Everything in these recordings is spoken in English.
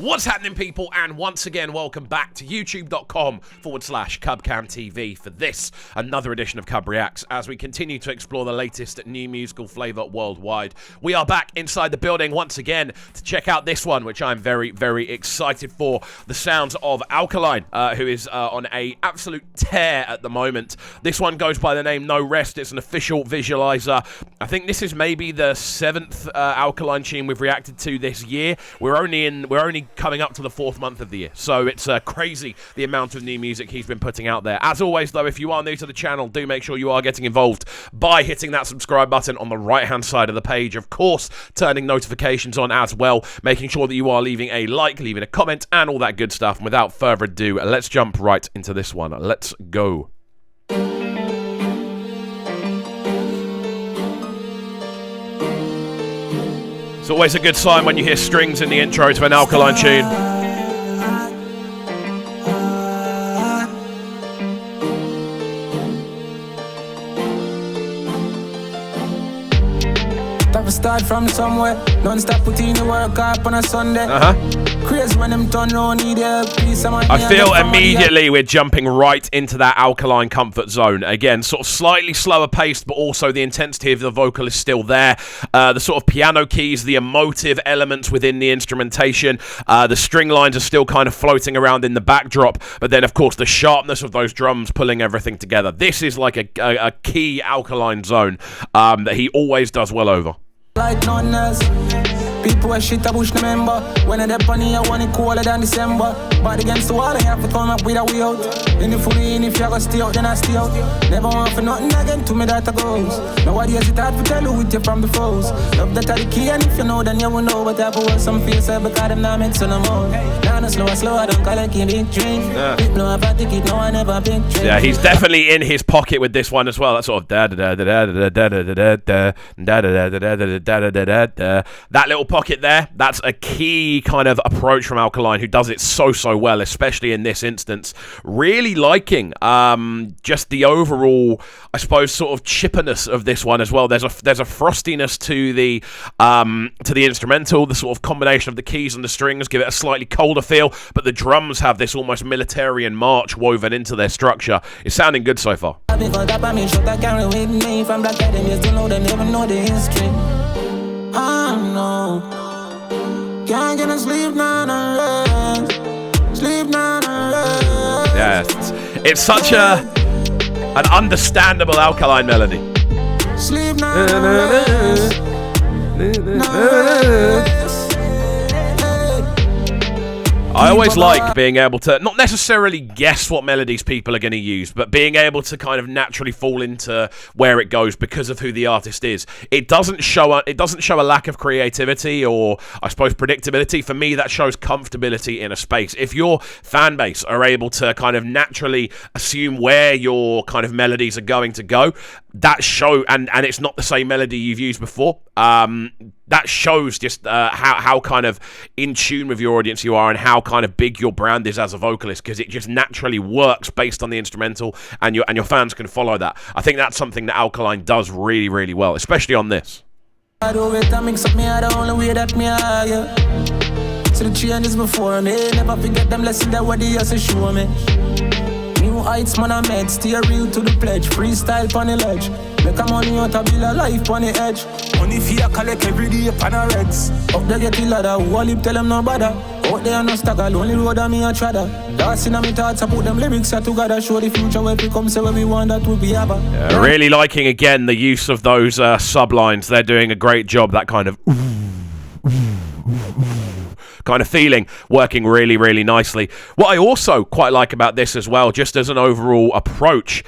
What's happening, people? And once again, welcome back to youtube.com/CubCamTV for this, another edition of Cub Reacts, as we continue to explore the latest new musical flavour worldwide. We are back inside the building once again to check out this one, which I'm very, very excited for. The sounds of Alkaline, who is on a absolute tear at the moment. This one goes by the name No Rest. It's an official visualizer. I think this is maybe the 7th Alkaline tune we've reacted to this year. We're only coming up to the 4th month of the year, so it's crazy the amount of new music he's been putting out there. As always, though, if you are new to the channel, do make sure you are getting involved by hitting that subscribe button on the right-hand side of the page. Of course, turning notifications on as well, making sure that you are leaving a like, leaving a comment, and all that good stuff. And without further ado, let's jump right into this one. Let's go. It's always a good sign when you hear strings in the intro to an Alkaline tune. Start from somewhere, non-stop putting the work up on a Sunday. Crazy when them turn around, need help, please. I feel immediately we're jumping right into that Alkaline comfort zone. Again, sort of slightly slower paced, but also the intensity of the vocal is still there. The sort of piano keys, the emotive elements within the instrumentation, the string lines are still kind of floating around in the backdrop, but then of course the sharpness of those drums pulling everything together. This is like a key Alkaline zone that he always does well over. Like none else. People are shit, I push the member. When I dep on here, I want it colder than December. But against the wall, I have to come up with a way out. In the fully in, if you gotta stay out, then I stay out. Never want for nothing again, to me that goes. Nobody has it hard to tell you with you from the foes. Love that are the key, and if you know, then you will know. But I put some face up, because I'm not meant to no more. Now no slow, I don't call it a big drink. People know about the kid, no, I never been drink. Yeah, he's definitely in his pocket with this one as well. That sort of that little pocket there, that's a key kind of approach from Alkaline, who does it so well, especially in this instance. Really liking just the overall, I suppose, sort of chippiness of this one as well. There's a frostiness to the instrumental. The sort of combination of the keys and the strings give it a slightly colder feel, but the drums have this almost militarian march woven into their structure. It's sounding good so far. Can't get no sleep now, sleep now. Yes, it's such an understandable Alkaline melody. Sleep now. I always like being able to not necessarily guess what melodies people are going to use, but being able to kind of naturally fall into where it goes because of who the artist is. It doesn't show a lack of creativity or, I suppose, predictability. For me, that shows comfortability in a space. If your fan base are able to kind of naturally assume where your kind of melodies are going to go, that show and it's not the same melody you've used before. That shows just how kind of in tune with your audience you are and how kind of big your brand is as a vocalist, because it just naturally works based on the instrumental, and your fans can follow that. I think that's something that Alkaline does really, really well, especially on this. I do it, I mix up me, I the only way that me are, yeah. So the changes before me, never forget them lessons that what they used to show me. New heights, man, I made, stay real to the pledge. Freestyle on the ledge, make a money out of build a life on the edge. Money for you collect every day upon a reds. Up there get the ladder, who all tell them no bother. Out there no stagger, lonely road on me a tradder. That's in my thoughts, I put them lyrics together. Show the future where we come, say where we want that will be ever. Yeah, really liking again the use of those sublines. They're doing a great job, that kind of kind of feeling, working really, really nicely. What I also quite like about this as well, just as an overall approach,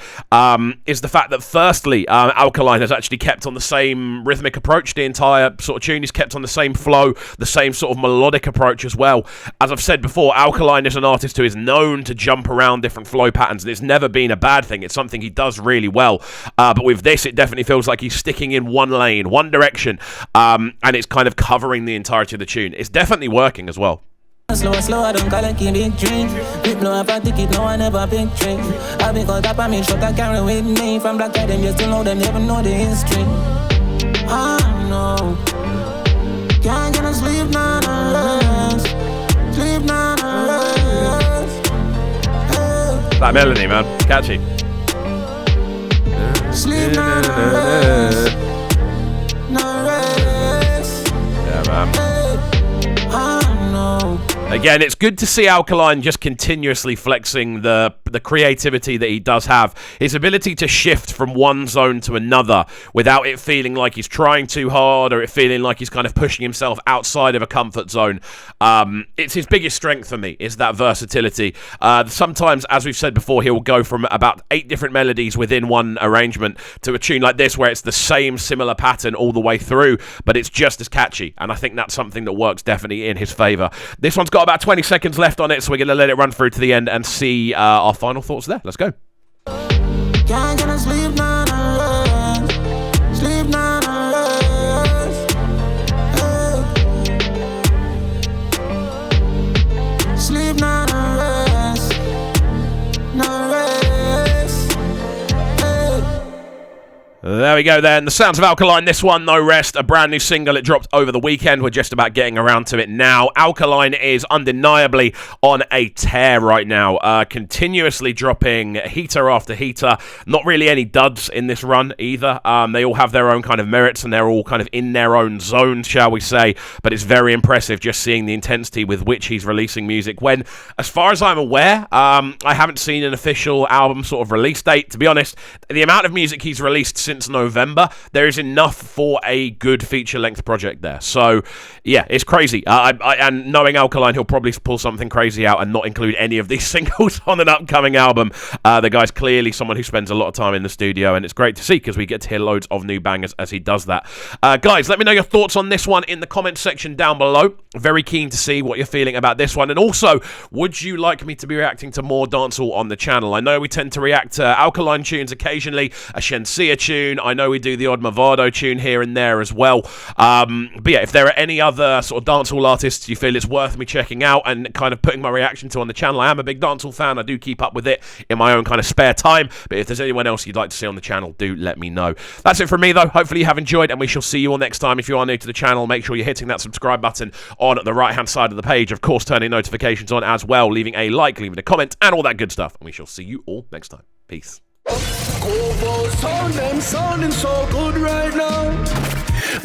is the fact that firstly, Alkaline has actually kept on the same rhythmic approach. The entire sort of tune is kept on the same flow, the same sort of melodic approach as well. As I've said before, Alkaline is an artist who is known to jump around different flow patterns, and it's never been a bad thing. It's something he does really well. But with this, it definitely feels like he's sticking in one lane, one direction, and it's kind of covering the entirety of the tune. It's definitely working as well. Slow, I don't call it a big drink. People know if I take it, no, I never big drink. I be caught up, I mean, shot, I carry with me. From Black Adam, you still know them, never know the history. I know. Can't get no sleep, no rest. Sleep That melody, man. Catchy. Sleep now, no rest. No rest. Yeah, man. I know. Again, it's good to see Alkaline just continuously flexing the creativity that he does have. His ability to shift from one zone to another without it feeling like he's trying too hard or it feeling like he's kind of pushing himself outside of a comfort zone. It's his biggest strength for me, is that versatility. Sometimes, as we've said before, he'll go from about 8 different melodies within one arrangement to a tune like this where it's the same similar pattern all the way through, but it's just as catchy, and I think that's something that works definitely in his favour. This one's got about 20 seconds left on it, so we're going to let it run through to the end and see our final thoughts there. Let's go. Can't get no sleep now, no rest. Sleep now, no rest. Hey. Sleep now, no rest. No rest. Hey. There we go then. The sounds of Alkaline, this one, No Rest, a brand new single. It dropped over the weekend. We're just about getting around to it now. Alkaline is undeniably on a tear right now, continuously dropping heater after heater. Not really any duds in this run either. They all have their own kind of merits and they're all kind of in their own zones, shall we say. But it's very impressive just seeing the intensity with which he's releasing music when, as far as I'm aware, I haven't seen an official album sort of release date. To be honest, the amount of music he's released since November, there is enough for a good feature-length project there. So, yeah, it's crazy. And knowing Alkaline, he'll probably pull something crazy out and not include any of these singles on an upcoming album. The guy's clearly someone who spends a lot of time in the studio, and it's great to see because we get to hear loads of new bangers as he does that. Guys, let me know your thoughts on this one in the comments section down below. Very keen to see what you're feeling about this one. And also, would you like me to be reacting to more dancehall on the channel? I know we tend to react to Alkaline tunes occasionally, a Shenseea tune. I know we do the odd Movado tune here and there as well. But yeah, if there are any other sort of dancehall artists you feel it's worth me checking out and kind of putting my reaction to on the channel, I am a big dancehall fan. I do keep up with it in my own kind of spare time. But if there's anyone else you'd like to see on the channel, do let me know. That's it from me though. Hopefully you have enjoyed, and we shall see you all next time. If you are new to the channel, make sure you're hitting that subscribe button on the right hand side of the page. Of course, turning notifications on as well, leaving a like, leaving a comment, and all that good stuff. And we shall see you all next time. Peace. Sound them sounding so good right now,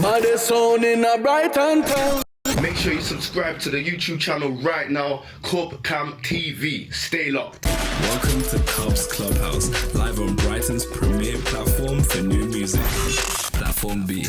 but they're sounding a bright and town. Make sure you subscribe to the YouTube channel right now, Cam TV. Stay locked. Welcome to Cubs Clubhouse, live on Brighton's premier platform for new music. Platform B.